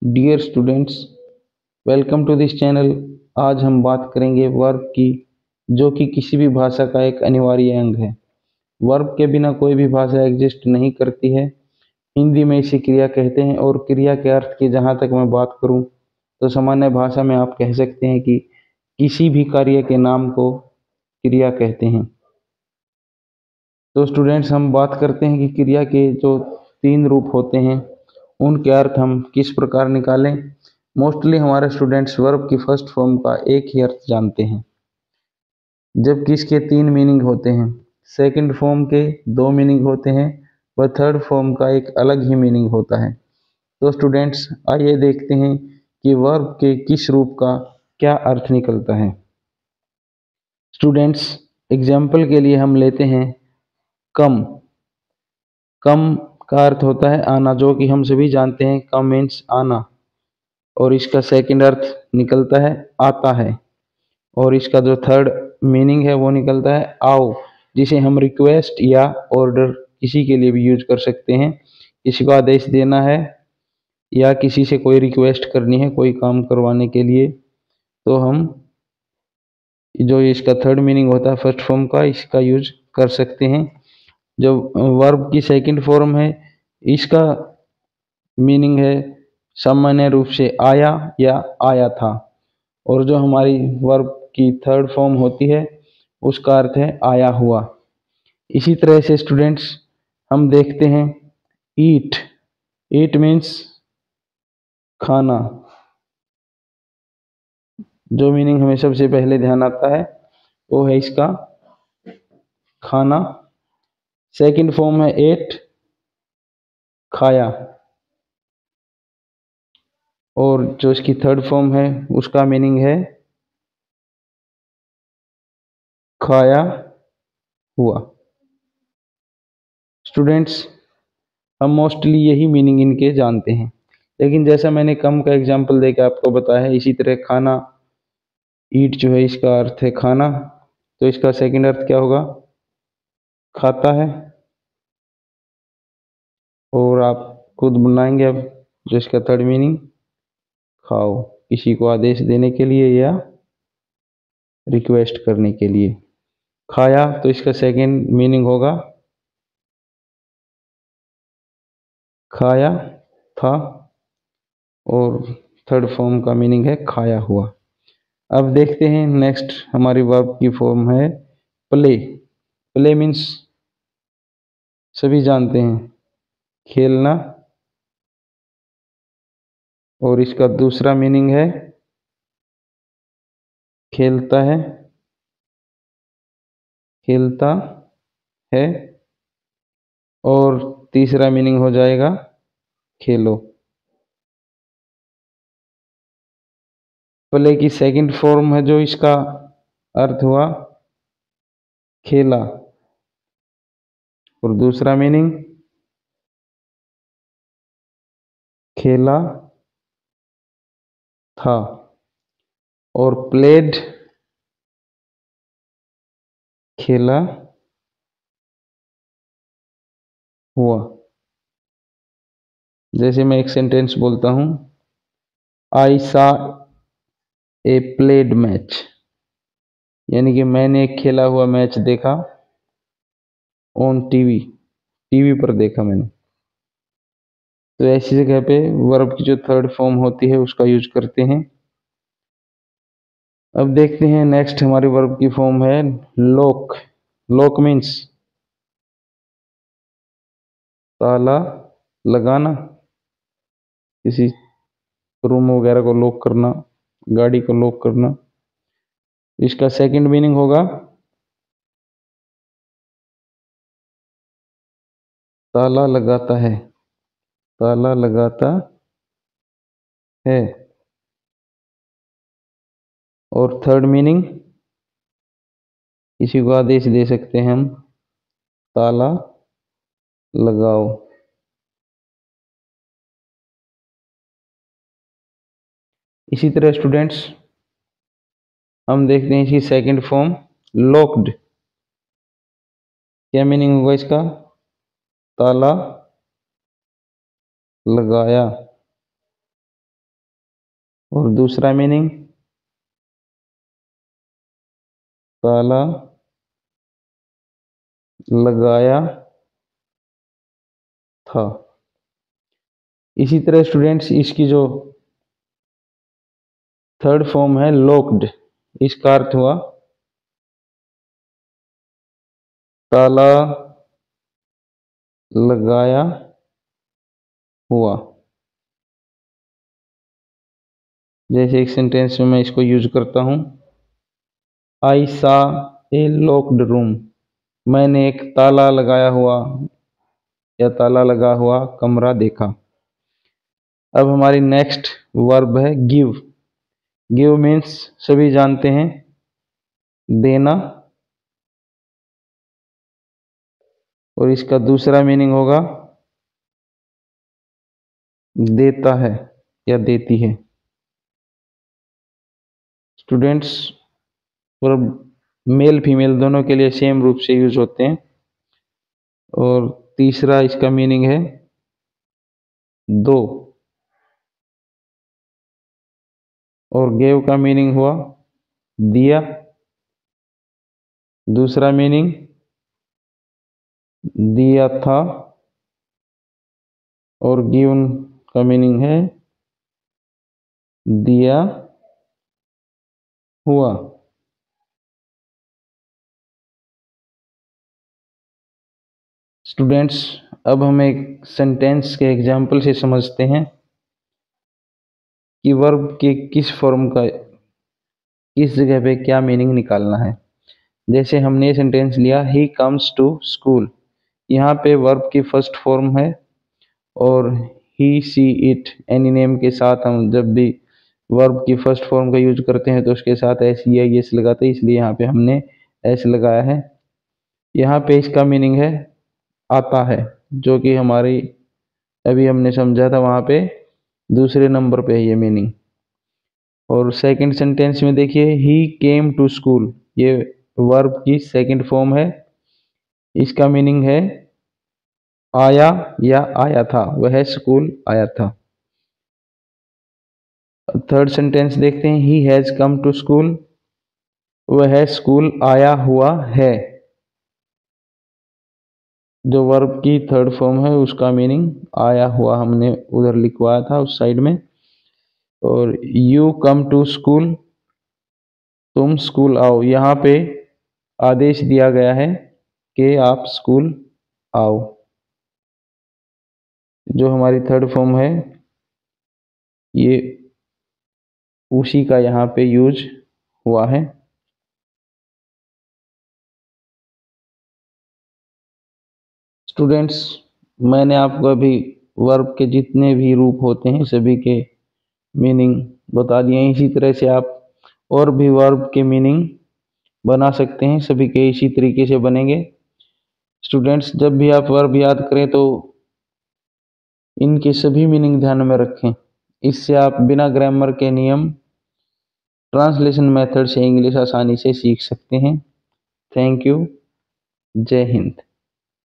Dear students, welcome to this channel. आज हम बात करेंगे वर्ब की, जो कि किसी भी भाषा का एक अनिवार्य अंग है। वर्ब के बिना कोई भी भाषा एग्जिस्ट नहीं करती है। हिंदी में इसे क्रिया कहते हैं और क्रिया के अर्थ की जहाँ तक मैं बात करूँ तो सामान्य भाषा में आप कह सकते हैं कि किसी भी कार्य के नाम को क्रिया कहते हैं। तो स्टूडेंट्स, हम बात करते हैं कि क्रिया के जो तीन रूप होते हैं उनके अर्थ हम किस प्रकार निकालें। मोस्टली हमारे स्टूडेंट्स वर्ब की फर्स्ट फॉर्म का एक ही अर्थ जानते हैं, जबकि इसके तीन मीनिंग होते हैं। सेकंड फॉर्म के दो मीनिंग होते हैं व थर्ड फॉर्म का एक अलग ही मीनिंग होता है। तो स्टूडेंट्स, आइए देखते हैं कि वर्ब के किस रूप का क्या अर्थ निकलता है। स्टूडेंट्स, एग्जाम्पल के लिए हम लेते हैं कम। कम का अर्थ होता है आना, जो कि हम सभी जानते हैं। कम मीन्स आना, और इसका सेकंड अर्थ निकलता है आता है, और इसका जो थर्ड मीनिंग है वो निकलता है आओ, जिसे हम रिक्वेस्ट या ऑर्डर किसी के लिए भी यूज कर सकते हैं। किसी को आदेश देना है या किसी से कोई रिक्वेस्ट करनी है कोई काम करवाने के लिए, तो हम जो इसका थर्ड मीनिंग होता है फर्स्ट फॉर्म का, इसका यूज कर सकते हैं। जो वर्ब की सेकंड फॉर्म है, इसका मीनिंग है सामान्य रूप से आया या आया था, और जो हमारी वर्ब की थर्ड फॉर्म होती है उसका अर्थ है आया हुआ। इसी तरह से स्टूडेंट्स, हम देखते हैं ईट। ईट मीन्स खाना। जो मीनिंग हमें सबसे पहले ध्यान आता है वो है इसका खाना। सेकंड फॉर्म है एट, खाया, और जो इसकी थर्ड फॉर्म है उसका मीनिंग है खाया हुआ। स्टूडेंट्स, हम मोस्टली यही मीनिंग इनके जानते हैं, लेकिन जैसा मैंने कम का एग्जाम्पल देकर आपको बताया है, इसी तरह खाना, ईट जो है इसका अर्थ है खाना, तो इसका सेकंड अर्थ क्या होगा? खाता है। और आप खुद बनाएंगे अब जो इसका थर्ड मीनिंग खाओ, किसी को आदेश देने के लिए या रिक्वेस्ट करने के लिए। खाया, तो इसका सेकंड मीनिंग होगा खाया था, और थर्ड फॉर्म का मीनिंग है खाया हुआ। अब देखते हैं नेक्स्ट हमारी वर्ब की फॉर्म है प्ले। प्ले मीन्स सभी जानते हैं खेलना, और इसका दूसरा मीनिंग है खेलता है, खेलता है, और तीसरा मीनिंग हो जाएगा खेलो। प्ले की सेकंड फॉर्म है जो इसका अर्थ हुआ खेला, और दूसरा मीनिंग खेला था, और प्लेड खेला हुआ। जैसे मैं एक सेंटेंस बोलता हूँ, आई सा ए प्लेड मैच, यानी कि मैंने एक खेला हुआ मैच देखा। ऑन टीवी, टीवी पर देखा मैंने। तो ऐसी जगह पे वर्ब की जो थर्ड फॉर्म होती है उसका यूज करते हैं। अब देखते हैं नेक्स्ट हमारी वर्ब की फॉर्म है लॉक। लॉक मीन्स ताला लगाना, किसी रूम वगैरह को लॉक करना, गाड़ी को लॉक करना। इसका सेकंड मीनिंग होगा ताला लगाता है, ताला लगाता है, और थर्ड मीनिंग किसी को आदेश दे सकते हैं हम, ताला लगाओ। इसी तरह स्टूडेंट्स, हम देखते हैं इसकी सेकंड फॉर्म लॉक्ड। क्या मीनिंग होगा इसका? ताला लगाया। और दूसरा मीनिंग ताला लगाया था। इसी तरह स्टूडेंट्स इसकी जो थर्ड फॉर्म है लॉक्ड, इसका अर्थ हुआ ताला लगाया हुआ। जैसे एक सेंटेंस में मैं इसको यूज करता हूं, आई सा ए लॉक्ड रूम, मैंने एक ताला लगाया हुआ या ताला लगा हुआ कमरा देखा। अब हमारी नेक्स्ट वर्ब है गिव। गिव मीन्स सभी जानते हैं देना, और इसका दूसरा मीनिंग होगा देता है या देती है। स्टूडेंट्स वर्ब मेल फीमेल दोनों के लिए सेम रूप से यूज होते हैं। और तीसरा इसका मीनिंग है दो, और गेव का मीनिंग हुआ दिया। दूसरा मीनिंग दिया था, और गिवन का मीनिंग है दिया हुआ। स्टूडेंट्स अब हम एक सेंटेंस के एग्जाम्पल से समझते हैं कि वर्ब के किस फॉर्म का किस जगह पे क्या मीनिंग निकालना है। जैसे हमने ये सेंटेंस लिया ही कम्स टू स्कूल, यहाँ पे वर्ब की फर्स्ट फॉर्म है, और ही सी इट एनी नेम के साथ हम जब भी वर्ब की फर्स्ट फॉर्म का यूज करते हैं तो उसके साथ एस या एस लगाते हैं, इसलिए यहाँ पे हमने एस लगाया है। यहाँ पे इसका मीनिंग है आता है, जो कि हमारी अभी हमने समझा था वहाँ पे दूसरे नंबर पे है ये मीनिंग। और सेकंड सेंटेंस में देखिए ही केम टू स्कूल, ये वर्ब की सेकंड फॉर्म है, इसका मीनिंग है आया या आया था, वह स्कूल आया था। थर्ड सेंटेंस देखते हैं he has come to school, वह स्कूल आया हुआ है। जो वर्ब की थर्ड फॉर्म है उसका मीनिंग आया हुआ हमने उधर लिखवाया था उस साइड में। और यू कम टू स्कूल, तुम स्कूल आओ, यहाँ पे आदेश दिया गया है कि आप स्कूल आओ। जो हमारी थर्ड फॉर्म है ये उसी का यहाँ पे यूज हुआ है। स्टूडेंट्स मैंने आपको अभी वर्ब के जितने भी रूप होते हैं सभी के मीनिंग बता दिए हैं। इसी तरह से आप और भी वर्ब के मीनिंग बना सकते हैं, सभी के इसी तरीके से बनेंगे। स्टूडेंट्स जब भी आप वर्ब याद करें तो इनके सभी मीनिंग ध्यान में रखें, इससे आप बिना ग्रामर के नियम ट्रांसलेशन मेथड से इंग्लिश आसानी से सीख सकते हैं। Thank you. जय हिंद।